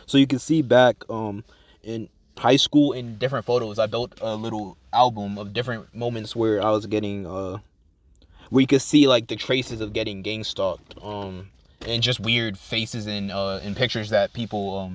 So you can see back in high school in different photos, I built a little album of different moments where I was getting where you could see like the traces of getting gang stalked, and just weird faces in pictures that people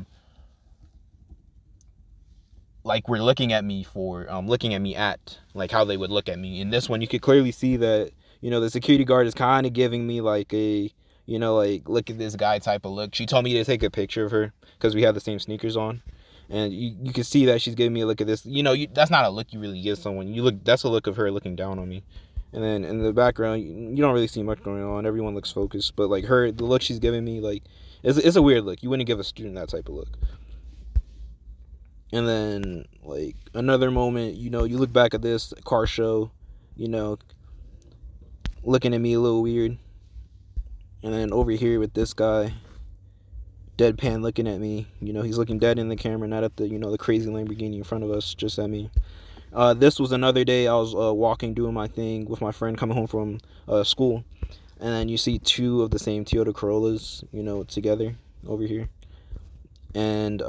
like were looking at me for, looking at me at, like how they would look at me. In this one, you could clearly see that, the security guard is kind of giving me like a, like, look at this guy type of look. She told me to take a picture of her because we have the same sneakers on. And you can see that she's giving me a look at this. That's not a look you really give someone. That's a look of her looking down on me. And then in the background, you don't really see much going on. Everyone looks focused, but like the look she's giving me, like, it's a weird look. You wouldn't give a student that type of look. And then, like, another moment, you look back at this car show, you know, looking at me a little weird. And then over here with this guy, deadpan looking at me. He's looking dead in the camera, not at the, the crazy Lamborghini in front of us, just at me. This was another day I was walking, doing my thing with my friend coming home from school. And then you see two of the same Toyota Corollas, together over here. And,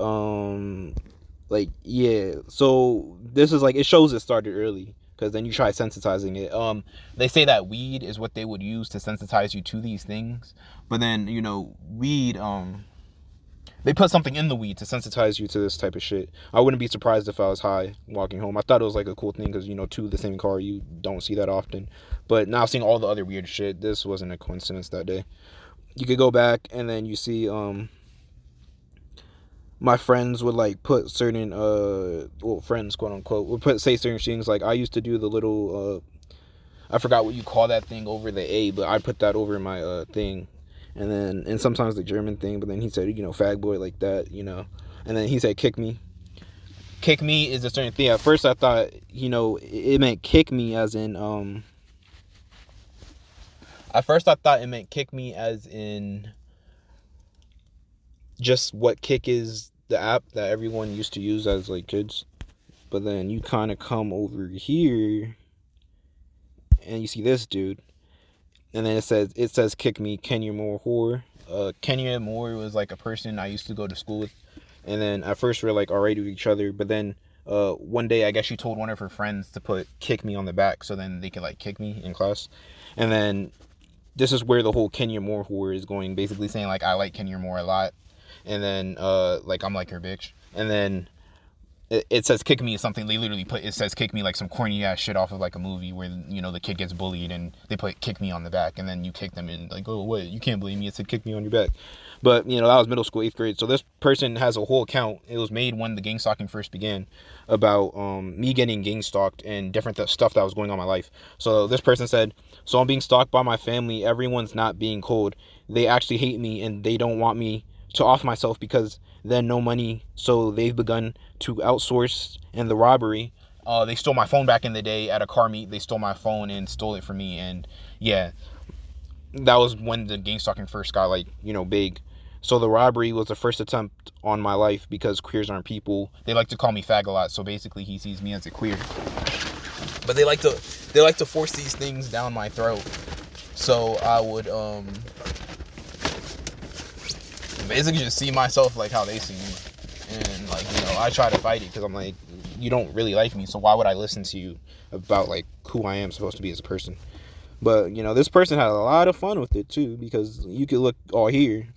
like, yeah, so this is like, it shows it started early, because then you try sensitizing it. They say that weed is what they would use to sensitize you to these things, but then, weed, they put something in the weed to sensitize you to this type of shit. I wouldn't be surprised if I was high walking home. I thought it was like a cool thing because, two of the same car, you don't see that often. But now seeing all the other weird shit, this wasn't a coincidence that day. You could go back and then you see my friends would like put certain friends, quote unquote, would say certain things. Like, I used to do the little I forgot what you call that thing over the A, but I put that over my thing. And sometimes the German thing, but then he said, fag boy, like that, and then he said kick me. Kick me is a certain thing. At first I thought, it meant kick me as in at first I thought it meant kick me as in just what Kick is, the app that everyone used to use as like kids. But then you kind of come over here and you see this dude, and then it says kick me, Kenya Moore whore. Kenya Moore was like a person I used to go to school with, and then at first we were like alright with each other, but then one day I guess she told one of her friends to put kick me on the back so then they could like kick me in class. And then this is where the whole Kenya Moore whore is going, basically saying like I like Kenya Moore a lot, and then like I'm like her bitch. And then it says kick me is something they literally put, it says kick me like some corny ass shit off of like a movie where, the kid gets bullied and they put kick me on the back and then you kick them and like, oh wait, you can't blame me, it said kick me on your back. But that was middle school, 8th grade. So this person has a whole account, it was made when the gang stalking first began, about me getting gang stalked and different stuff that was going on in my life. So this person said, so I'm being stalked by my family, everyone's not being cold, they actually hate me and they don't want me to off myself because then no money, so they've begun to outsource. And the robbery, they stole my phone back in the day at a car meet. They stole my phone and stole it from me. And yeah, that was when the gang stalking first got like, big. So the robbery was the first attempt on my life because queers aren't people. They like to call me fag a lot, so basically he sees me as a queer. But they like to force these things down my throat. So I would basically just see myself like how they see me. And like, I try to fight it because I'm like, you don't really like me, so why would I listen to you about like who I am supposed to be as a person? But this person had a lot of fun with it too, because you could look all here,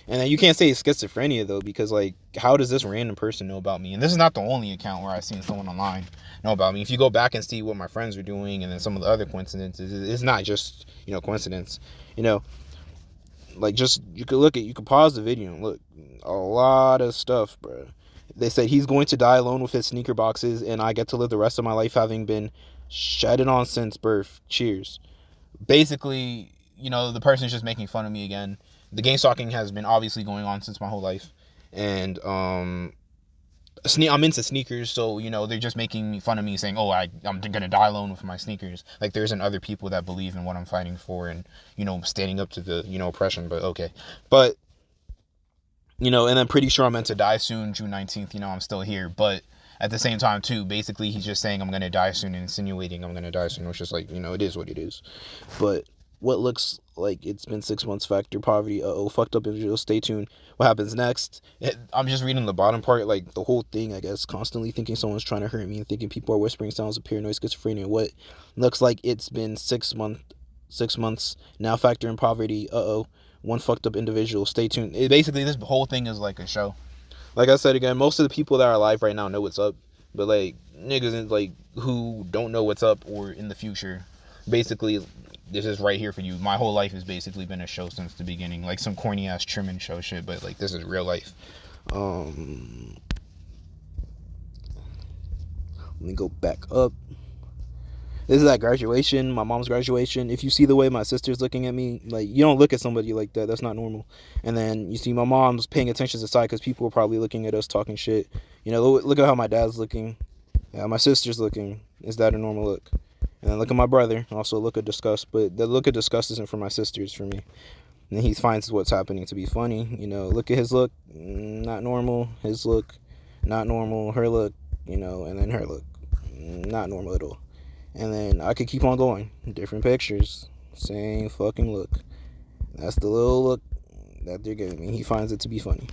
and then you can't say it's schizophrenia though, because like, how does this random person know about me? And this is not the only account where I've seen someone online know about me. If you go back and see what my friends are doing and then some of the other coincidences, it's not just coincidence. Like, just, you could pause the video and look, a lot of stuff, bro. They said he's going to die alone with his sneaker boxes, and I get to live the rest of my life having been shedded on since birth. Cheers. Basically, the person's just making fun of me again. The gang stalking has been obviously going on since my whole life, and I'm into sneakers, so they're just making fun of me, saying, "Oh, I'm gonna die alone with my sneakers." Like, there isn't other people that believe in what I'm fighting for, and standing up to the oppression. But okay, but and I'm pretty sure I'm meant to die soon, June 19th. I'm still here, but at the same time too, basically he's just saying I'm gonna die soon and insinuating I'm gonna die soon, which is like, it is what it is. But what looks like it's been 6 months factor poverty. Fucked up individual. Stay tuned. What happens next? I'm just reading the bottom part, like the whole thing, I guess. Constantly thinking someone's trying to hurt me and thinking people are whispering sounds of paranoid schizophrenia. What looks like it's been 6 months now factor in poverty. One fucked up individual. Stay tuned. Basically, this whole thing is like a show. Like I said again, most of the people that are alive right now know what's up, but like niggas like who don't know what's up or in the future, basically, this is right here for you. My whole life has basically been a show since the beginning, like some corny ass Truman Show shit, but like this is real life. Let me go back up. This is at graduation, my mom's graduation. If you see the way my sister's looking at me, like, you don't look at somebody like that. That's not normal. And then you see my mom's paying attention to the side because people are probably looking at us talking shit. You know, look at how my dad's looking. How my sister's looking. Is that a normal look? And then look at my brother. Also look at disgust. But the look of disgust isn't for my sister, it's for me. And he finds what's happening to be funny. You know, look at his look. Not normal. His look. Not normal. Her look. You know, and then her look. Not normal at all. And then I could keep on going. Different pictures. Same fucking look. That's the little look that they're giving me. He finds it to be funny.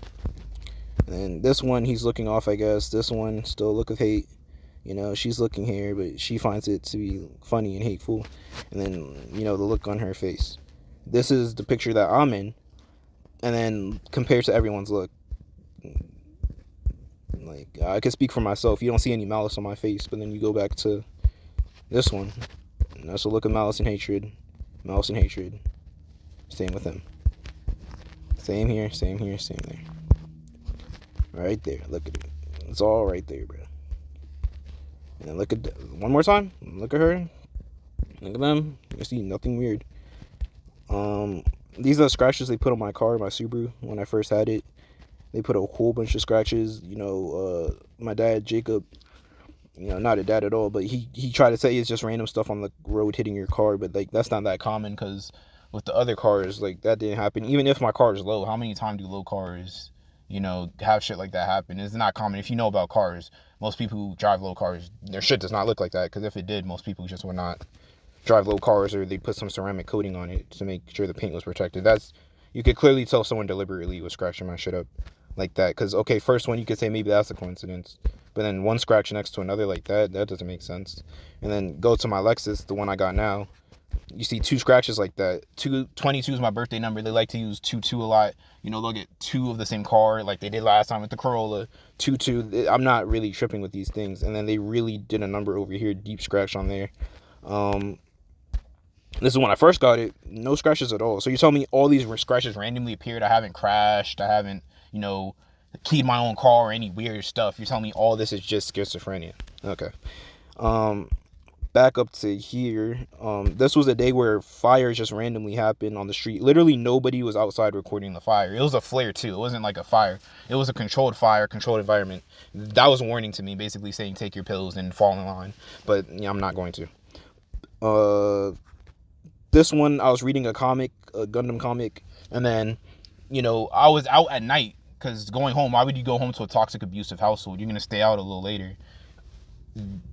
And then this one, he's looking off, I guess. This one, still look of hate. You know, she's looking here, but she finds it to be funny and hateful. And then, you know, the look on her face. This is the picture that I'm in. And then compared to everyone's look. Like, I could speak for myself. You don't see any malice on my face, but then you go back to this one, and that's a look of malice and hatred. Malice and hatred. Same with him. Same here, same here, same there. Right there. Look at it. It's all right there, bro. And then look at one more time. Look at her. Look at them. You see nothing weird. These are the scratches they put on my car, my Subaru, when I first had it. They put a whole bunch of scratches. You know, my dad, Jacob, you know, not a dad at all, but he tried to say it's just random stuff on the road hitting your car, but like that's not that common, because with the other cars, like, that didn't happen. Even if my car is low, how many times do low cars, you know, have shit like that happen? It's not common. If you know about cars, most people who drive low cars, their shit does not look like that, because if it did, most people just would not drive low cars, or they put some ceramic coating on it to make sure the paint was protected. You could clearly tell someone deliberately was scratching my shit up like that, because, okay, first one, you could say maybe that's a coincidence, but then one scratch next to another like that doesn't make sense. And then go to my Lexus, the one I got now, you see two scratches like that. 22 is my birthday number. They like to use 22 a lot. You know, they'll get two of the same car like they did last time with the Corolla. 22. I'm not really tripping with these things. And then they really did a number over here, deep scratch on there. This is when I first got it. No scratches at all. So you tell me all these scratches randomly appeared. I haven't crashed. I haven't, you know, keyed my own car or any weird stuff. You're telling me all this is just schizophrenia. Okay. Back up to here. This was a day where fires just randomly happened on the street. Literally nobody was outside recording the fire. It was a flare too. It wasn't like a fire. It was a controlled fire, controlled environment. That was a warning to me, basically saying take your pills and fall in line. But yeah, I'm not going to. This one, I was reading a comic, a Gundam comic, and then, you know, I was out at night, because going home, why would you go home to a toxic, abusive household? You're going to stay out a little later.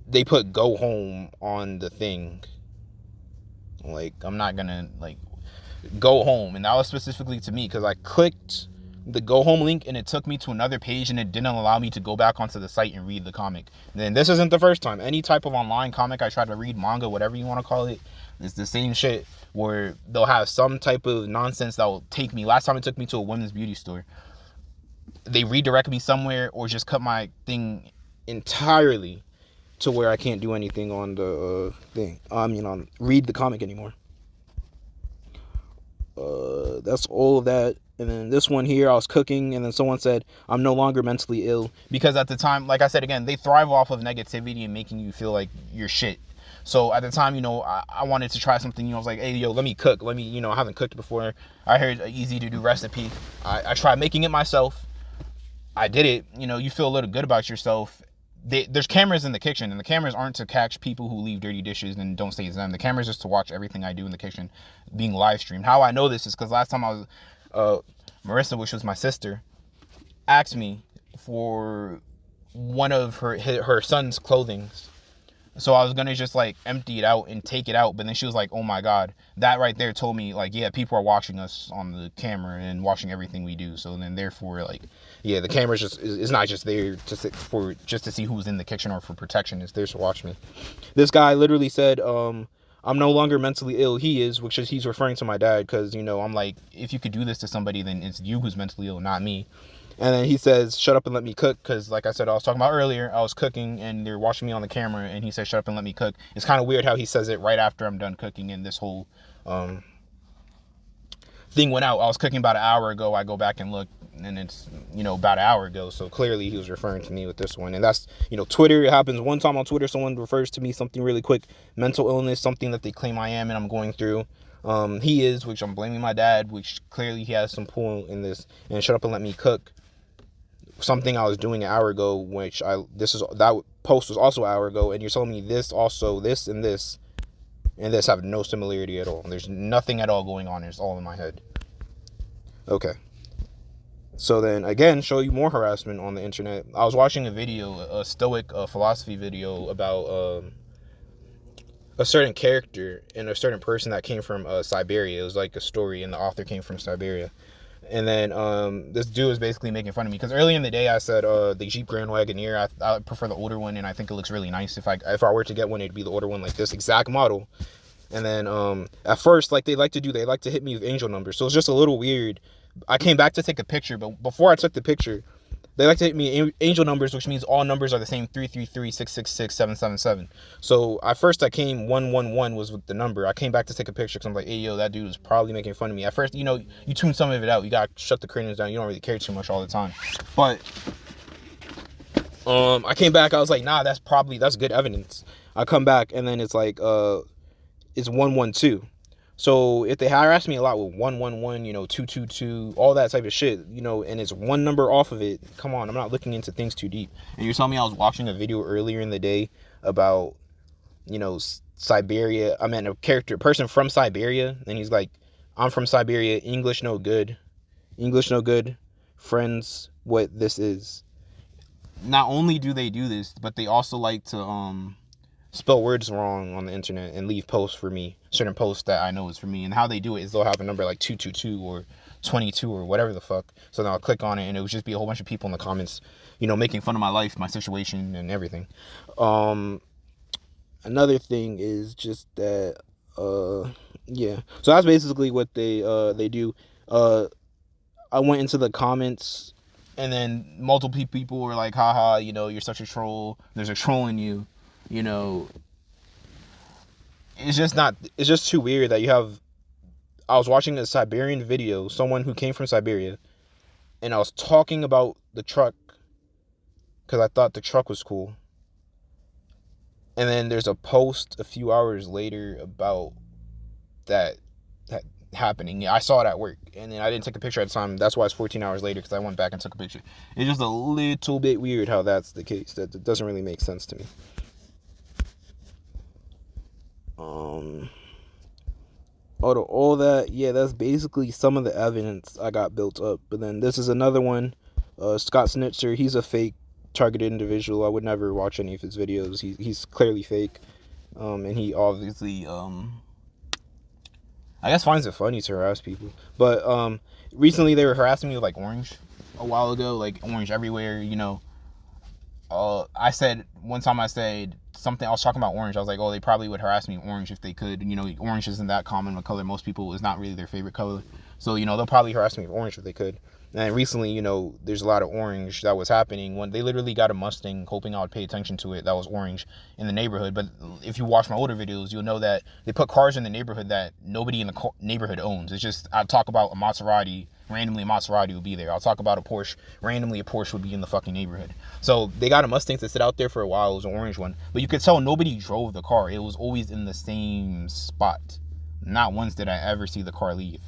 They put go home on the thing. Like, I'm not going to, like, go home. And that was specifically to me, because I clicked the go home link, and it took me to another page, and it didn't allow me to go back onto the site and read the comic. And then this isn't the first time. Any type of online comic I try to read, manga, whatever you want to call it, it's the same shit, where they'll have some type of nonsense that will take me. Last time it took me to a women's beauty store. They redirect me somewhere, or just cut my thing entirely to where I can't do anything on the thing. Read the comic anymore. That's all of that. And then this one here, I was cooking, and then someone said, I'm no longer mentally ill. Because at the time, like I said again, they thrive off of negativity and making you feel like you're shit. So at the time, you know, I wanted to try something, you know, I was like, hey, yo, let me cook. You know, I haven't cooked before. I heard an easy to do recipe. I tried making it myself. I did it. You know, you feel a little good about yourself. There's cameras in the kitchen, and the cameras aren't to catch people who leave dirty dishes and don't say it's them. The cameras is to watch everything I do in the kitchen being live streamed. How I know this is because last time I was, Marissa, which was my sister, asked me for one of her son's clothings. So I was gonna just like empty it out and take it out, but then she was like, "Oh my god, that right there told me like, yeah, people are watching us on the camera and watching everything we do." So then therefore, like, yeah, the camera's just is not just there to see who's in the kitchen or for protection. It's there to watch me. This guy literally said, "I'm no longer mentally ill. He is," which is he's referring to my dad, because I'm like, if you could do this to somebody, then it's you who's mentally ill, not me. And then he says, "Shut up and let me cook," because like I said, I was talking about earlier, I was cooking and they're watching me on the camera, and he said, "Shut up and let me cook." It's kind of weird how he says it right after I'm done cooking, and this whole thing went out. I was cooking about an hour ago. I go back and look, and it's about an hour ago. So clearly he was referring to me with this one, and that's Twitter. It happens one time on Twitter. Someone refers to me something really quick, mental illness, something that they claim I am, and I'm going through. He is, which I'm blaming my dad, which clearly he has some pull in this. And "shut up and let me cook," something I was doing an hour ago, which that post was also an hour ago, and you're telling me this also, this and this and this have no similarity at all. There's nothing at all going on. It's all in my head. Okay. So then again, show you more harassment on the internet. I was watching a video, a Stoic philosophy video about a certain character and a certain person that came from Siberia. It was like a story, and the author came from Siberia. And then this dude was basically making fun of me because early in the day I said the Jeep Grand Wagoneer, I prefer the older one, and I think it looks really nice. If I were to get one, it'd be the older one, like this exact model. And then at first, like they like to hit me with angel numbers, so it's just a little weird. I came back to take a picture, but before I took the picture, they like to hit me angel numbers, which means all numbers are the same: 333, 666, 777. So at first I came 111 was with the number. I came back to take a picture because I'm like, hey yo, that dude was probably making fun of me. At first, you tune some of it out. You gotta shut the craniums down. You don't really care too much all the time. But I came back. I was like, nah, that's good evidence. I come back and then it's like it's 112. So if they harass me a lot with 111, 222, all that type of shit, and it's one number off of it, come on, I'm not looking into things too deep. And you're telling me I was watching a video earlier in the day about, Siberia. I mean, person from Siberia, and he's like, "I'm from Siberia, English no good. English no good. Friends, what this is." Not only do they do this, but they also like to spell words wrong on the internet and leave posts for me, certain posts that I know is for me. And how they do it is they'll have a number like 222 or 22 or whatever the fuck. So then I'll click on it and it would just be a whole bunch of people in the comments, making fun of my life, my situation, and everything. Another thing is just that, yeah. So that's basically what they do. I went into the comments, and then multiple people were like, haha, you're such a troll. There's a troll in you. It's just too weird that I was watching a Siberian video, someone who came from Siberia, and I was talking about the truck because I thought the truck was cool. And then there's a post a few hours later about that happening. Yeah, I saw it at work, and then I didn't take a picture at the time. That's why it's 14 hours later, because I went back and took a picture. It's just a little bit weird how that's the case. That doesn't really make sense to me. All that, yeah, that's basically some of the evidence I got built up. But then this is another one. Scott Snitzer, he's a fake targeted individual. I would never watch any of his videos. He's clearly fake, and he obviously I guess finds it funny to harass people. But recently they were harassing me with like orange a while ago, like orange everywhere. I said one time, I said something, I was talking about orange. I was like, oh, they probably would harass me orange if they could. Orange isn't that common a color. Most people, is not really their favorite color. So, they'll probably harass me with orange if they could. And recently, there's a lot of orange that was happening when they literally got a Mustang, hoping I would pay attention to it, that was orange in the neighborhood. But if you watch my older videos, you'll know that they put cars in the neighborhood that nobody in the neighborhood owns. It's just, I talk about a Maserati, randomly a Maserati would be there. I'll talk about a Porsche, randomly a Porsche would be in the fucking neighborhood. So they got a Mustang to sit out there for a while. It was an orange one, but you could tell nobody drove the car. It was always in the same spot. Not once did I ever see the car leave.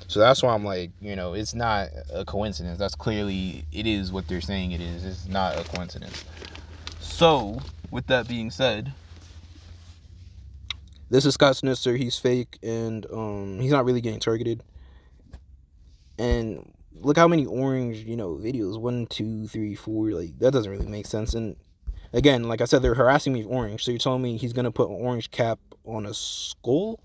So that's why I'm like, it's not a coincidence. That's clearly, it is what they're saying it is. It's not a coincidence. So with that being said, this is Scott Snitzer. He's fake, and he's not really getting targeted. And look how many orange, videos. 1, 2, 3, 4. Like, that doesn't really make sense. And Again, like I said, they're harassing me with orange. So you're telling me he's gonna put an orange cap on a skull?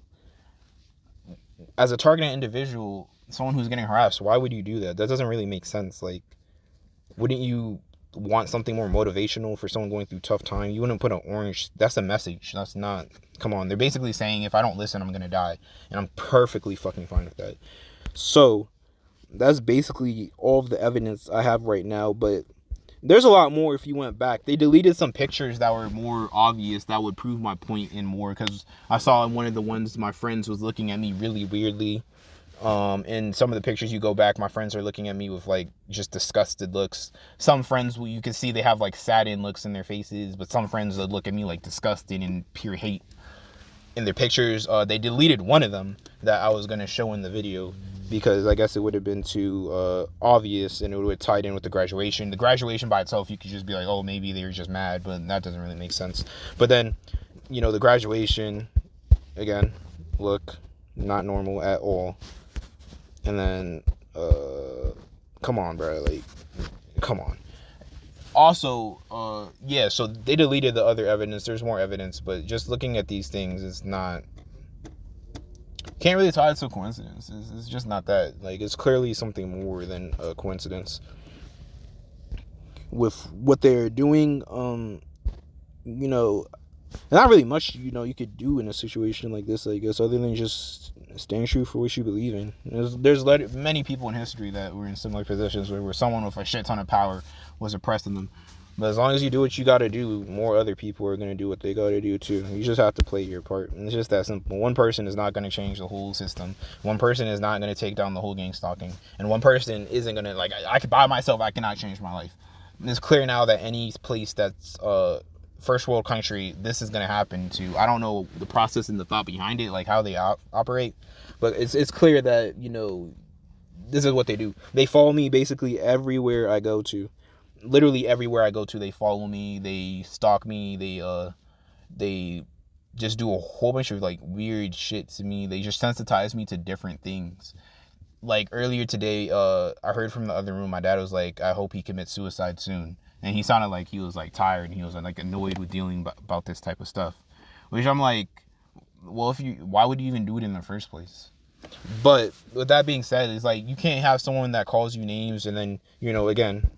As a targeted individual, someone who's getting harassed, why would you do that? That doesn't really make sense. Like, wouldn't you want something more motivational for someone going through tough time? You wouldn't put an orange. That's a message. That's not. Come on. They're basically saying if I don't listen, I'm gonna die, and I'm perfectly fucking fine with that. So that's basically all of the evidence I have right now. But there's a lot more if you went back. They deleted some pictures that were more obvious that would prove my point in more, because I saw in one of the ones my friends was looking at me really weirdly. In some of the pictures you go back, my friends are looking at me with like just disgusted looks. Some friends, you can see they have like saddened looks in their faces, but some friends that look at me like disgusted and pure hate in their pictures. They deleted one of them that I was going to show in the video because I guess it would have been too obvious, and it would have tied in with the graduation. The graduation by itself, you could just be like, oh, maybe they were just mad, but that doesn't really make sense. But then, the graduation, again, look, not normal at all. And then, come on, bro, like, come on. Also, yeah, so they deleted the other evidence. There's more evidence, but just looking at these things is not, can't really tie it to a coincidence. It's just not that. Like, it's clearly something more than a coincidence. With what they're doing, not really much, you could do in a situation like this, I guess, other than just stand true for what you believe in. There's many people in history that were in similar positions where someone with a shit ton of power was oppressing them. But as long as you do what you got to do, more other people are going to do what they got to do too. You just have to play your part. And it's just that simple. One person is not going to change the whole system. One person is not going to take down the whole gang stalking. And one person isn't going to, like, I could by myself, I cannot change my life. And it's clear now that any place that's first world country, this is going to happen to. I don't know the process and the thought behind it, like how they operate, but it's clear that this is what they do. They follow me basically everywhere I go to. Literally everywhere I go to, they follow me, they stalk me, they just do a whole bunch of like weird shit to me. They just sensitize me to different things. Like earlier today, I heard from the other room, my dad was like, I hope he commits suicide soon. And he sounded like he was like tired and he was like annoyed with dealing about this type of stuff. Which I'm like, well, why would you even do it in the first place? But with that being said, it's like you can't have someone that calls you names and then, again,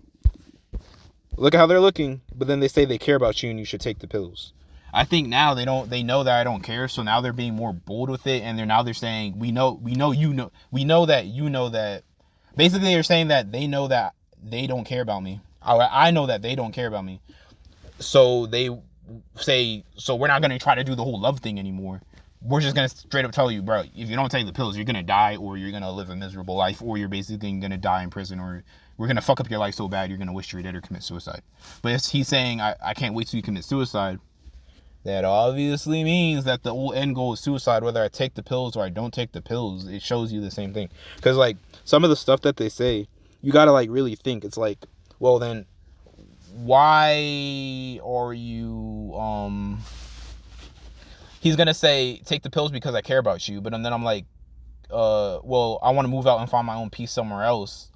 look at how they're looking, but then they say they care about you and you should take the pills. I think now they know that I don't care, so now they're being more bold with it, and they're saying we know that. Basically, they're saying that they know that they don't care about me. I know that they don't care about me, so they say, so we're not gonna try to do the whole love thing anymore. We're just gonna straight up tell you, bro, if you don't take the pills, you're gonna die, or you're gonna live a miserable life, or you're basically gonna die in prison, or we're gonna fuck up your life so bad you're gonna wish you were dead or commit suicide. But he's saying I can't wait till you commit suicide. That obviously means that the whole end goal is suicide, whether I take the pills or I don't take the pills. It shows you the same thing. Because, like, some of the stuff that they say, you got to, like, really think. It's like, well, then, why are you, he's going to say, take the pills because I care about you. But then I'm like, well, I want to move out and find my own peace somewhere else.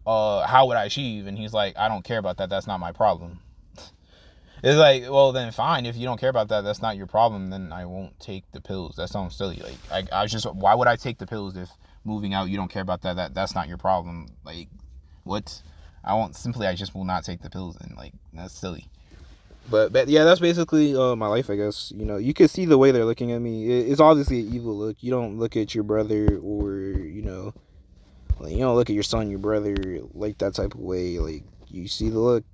How would I achieve? And he's like, I don't care about that. That's not my problem. It's like, well, then fine. If you don't care about that, that's not your problem. Then I won't take the pills. That sounds silly. Like, I was just, why would I take the pills if moving out, you don't care about that? That's not your problem. Like, what? I just will not take the pills. And like, that's silly. But yeah, that's basically my life, I guess. You can see the way they're looking at me. It's obviously an evil look. You don't look at your brother or, like, you don't look at your son, your brother, like that type of way. Like, you see the look.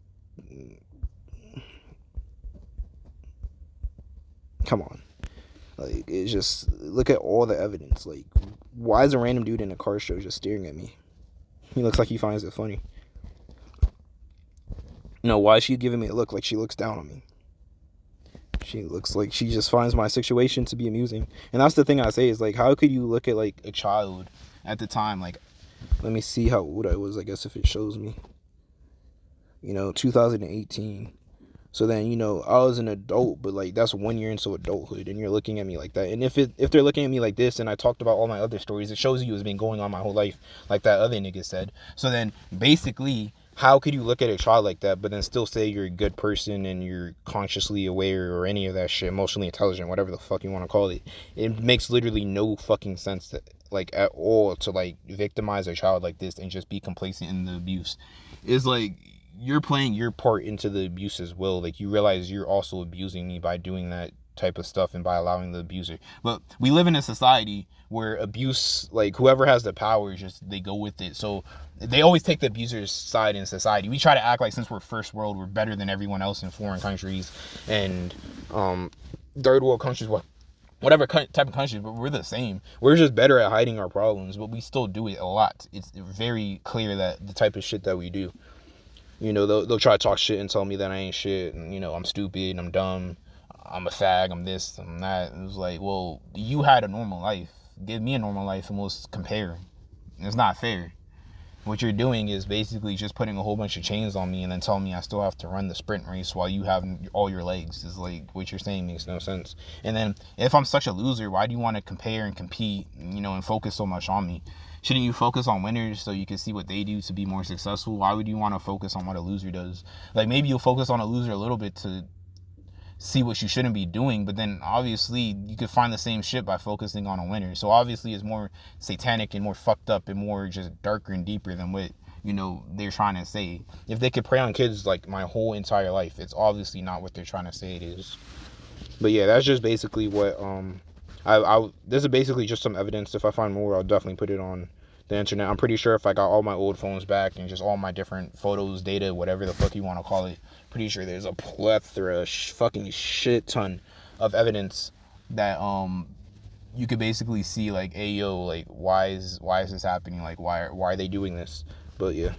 Come on. Like, it's just, look at all the evidence. Like, why is a random dude in a car show just staring at me? He looks like he finds it funny. Why is she giving me a look like she looks down on me? She looks like she just finds my situation to be amusing. And that's the thing I say is, like, how could you look at, like, a child at the time? Like, let me see how old I was, I guess, if it shows me. 2018. So then, I was an adult, but like that's 1 year into adulthood, and you're looking at me like that. And if they're looking at me like this, and I talked about all my other stories, it shows you it's been going on my whole life, like that other nigga said. So then, basically, how could you look at a child like that, but then still say you're a good person and you're consciously aware or any of that shit, emotionally intelligent, whatever the fuck you want to call it? It makes literally no fucking sense to, like, at all, to like victimize a child like this and just be complacent in the abuse. It's like you're playing your part into the abuse as well. Like, you realize you're also abusing me by doing that type of stuff and by allowing the abuser. But we live in a society where abuse, like, whoever has the power, just they go with it. So they always take the abuser's side in society. We try to act like, since we're first world, we're better than everyone else in foreign countries and third world countries, whatever type of country, but we're the same. We're just better at hiding our problems, but we still do it a lot. It's very clear that the type of shit that we do, you know, they'll try to talk shit and tell me that I ain't shit, and, you know, I'm stupid, I'm dumb, I'm a fag, I'm this, I'm that. And it was like, well, you had a normal life. Give me a normal life and we'll compare. It's not fair. What you're doing is basically just putting a whole bunch of chains on me and then telling me I still have to run the sprint race while you have all your legs. Is like, what you're saying makes no sense. And then if I'm such a loser, why do you want to compare and compete, you know, and focus so much on me? Shouldn't you focus on winners so you can see what they do to be more successful? Why would you want to focus on what a loser does? Like, maybe you'll focus on a loser a little bit to see what you shouldn't be doing, but then obviously you could find the same shit by focusing on a winner. So obviously it's more satanic and more fucked up and more just darker and deeper than what, you know, they're trying to say. If they could prey on kids like my whole entire life, it's obviously not what they're trying to say it is. But yeah, that's just basically what I this is basically just some evidence. If I find more, I'll definitely put it on the internet. I'm pretty sure if I got all my old phones back and just all my different photos, data, whatever the fuck you want to call it, pretty sure there's a plethora, fucking shit ton of evidence that you could basically see, like, hey yo, like, why is this happening? Like, why are they doing this? But yeah.